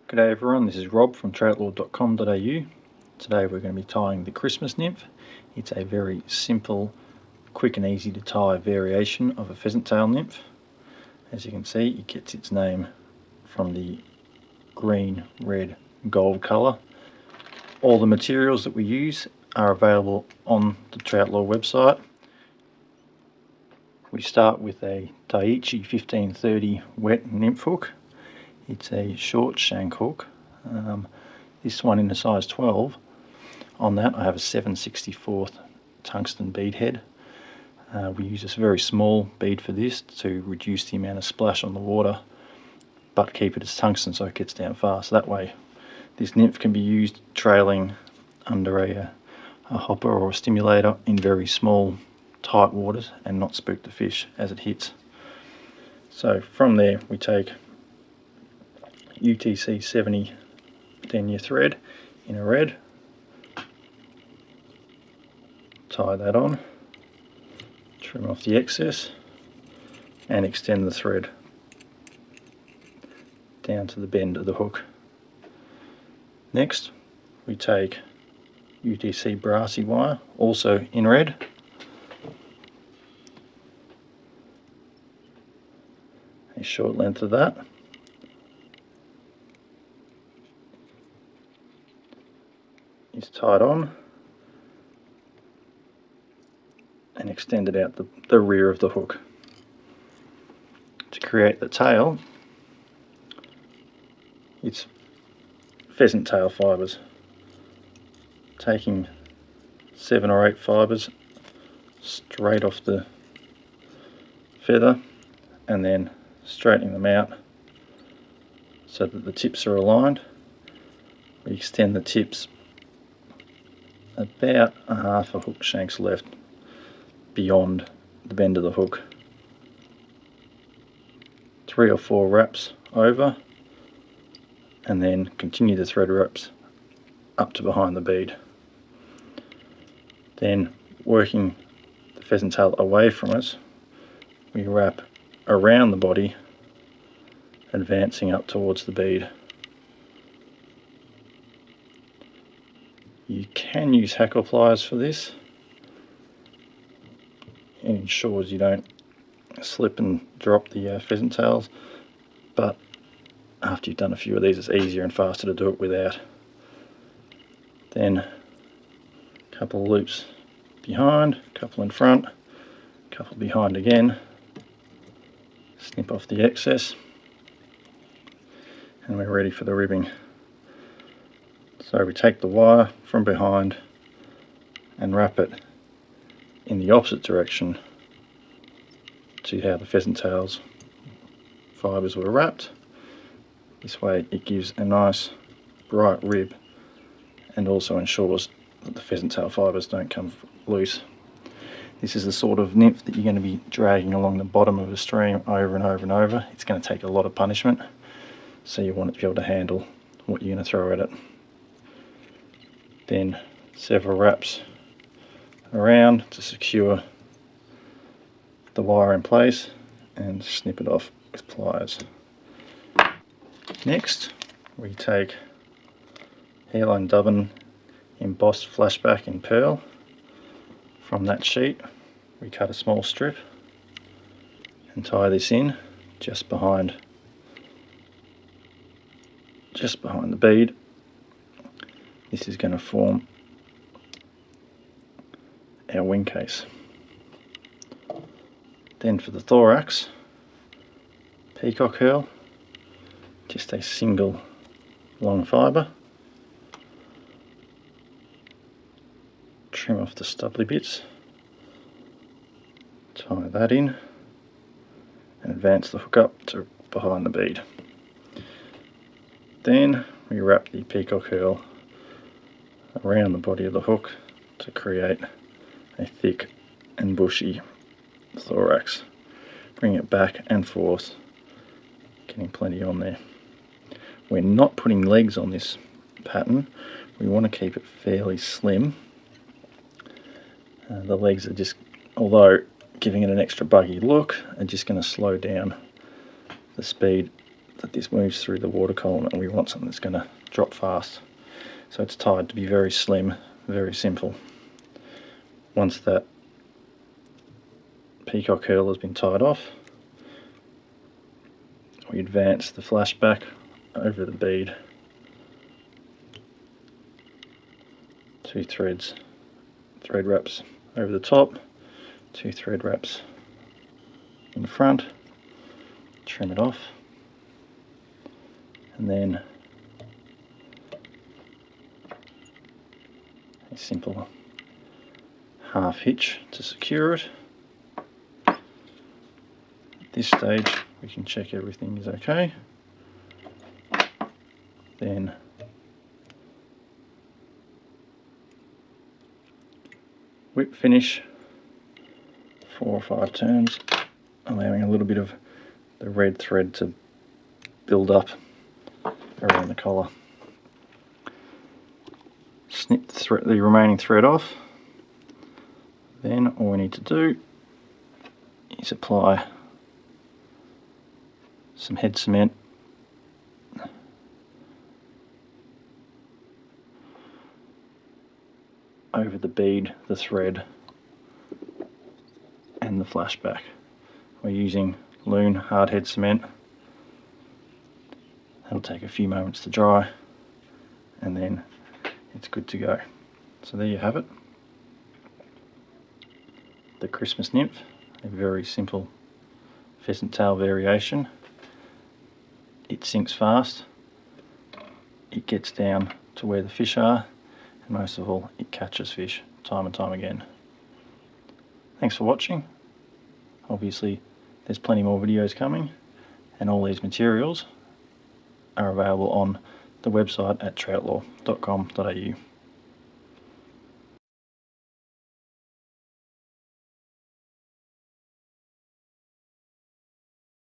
G'day everyone, this is Rob from Troutlore.com.au. Today we're going to be tying the Christmas Nymph. It's a very simple, quick and easy to tie variation of a pheasant tail nymph. As you can see, it gets its name from the green, red, gold colour. All the materials that we use are available on the Troutlore website. We start with a Daiichi 1530 wet nymph hook. It's a short shank hook. This one in a size 12. On that I have a 7/64 tungsten bead head. We use a very small bead for this to reduce the amount of splash on the water, but keep it as tungsten so it gets down fast. That way this nymph can be used trailing under a hopper or a stimulator in very small tight waters and not spook the fish as it hits. So from there we take UTC 70 denier thread in a red, tie that on, trim off the excess and extend the thread down to the bend of the hook. Next we take UTC brassy wire, also in red, a short length of that, is tied on and extended out the rear of the hook. To create the tail, it's pheasant tail fibres, taking 7 or 8 fibres straight off the feather and then straightening them out so that the tips are aligned. We extend the tips about a half a hook shank's left beyond the bend of the hook. 3 or 4 wraps over and then continue the thread wraps up to behind the bead. Then, working the pheasant tail away from us, we wrap around the body, advancing up towards the bead. You can use hackle pliers for this. It ensures you don't slip and drop the pheasant tails, but after you've done a few of these it's easier and faster to do it without. Then a couple of loops behind, a couple in front, a couple behind again, snip off the excess and we're ready for the ribbing. So we take the wire from behind and wrap it in the opposite direction to how the pheasant tails fibres were wrapped. This way it gives a nice bright rib and also ensures that the pheasant tail fibres don't come loose. This is the sort of nymph that you're going to be dragging along the bottom of a stream over and over and over. It's going to take a lot of punishment, so you want it to be able to handle what you're going to throw at it. Then several wraps around to secure the wire in place and snip it off with pliers. Next we take hairline dubbin embossed flashback in pearl. From that sheet we cut a small strip and tie this in just behind the bead. This is going to form our wing case. Then for the thorax, peacock herl, just a single long fibre, trim off the stubbly bits, tie that in and advance the hook up to behind the bead. Then we wrap the peacock herl around the body of the hook to create a thick and bushy thorax. Bring it back and forth, getting plenty on there. We're not putting legs on this pattern, we want to keep it fairly slim. The legs are just, although giving it an extra buggy look, are just going to slow down the speed that this moves through the water column, and we want something that's going to drop fast. So it's tied to be very slim, very simple. Once that peacock hurdle has been tied off, we advance the flashback over the bead, 2 thread wraps over the top, 2 thread wraps in front, trim it off, and then a simple half hitch to secure it. At this stage we can check everything is okay. Then whip finish 4 or 5 turns, allowing a little bit of the red thread to build up around the collar. Snip the remaining thread off. Then all we need to do is apply some head cement over the bead, the thread and the flashback. We're using Loon hard head cement. That'll take a few moments to dry and then it's good to go. So there you have it. The Christmas Nymph, a very simple pheasant tail variation. It sinks fast, it gets down to where the fish are, and most of all it catches fish time and time again. Thanks for watching. Obviously there's plenty more videos coming, and all these materials are available on the website at troutlore.com.au.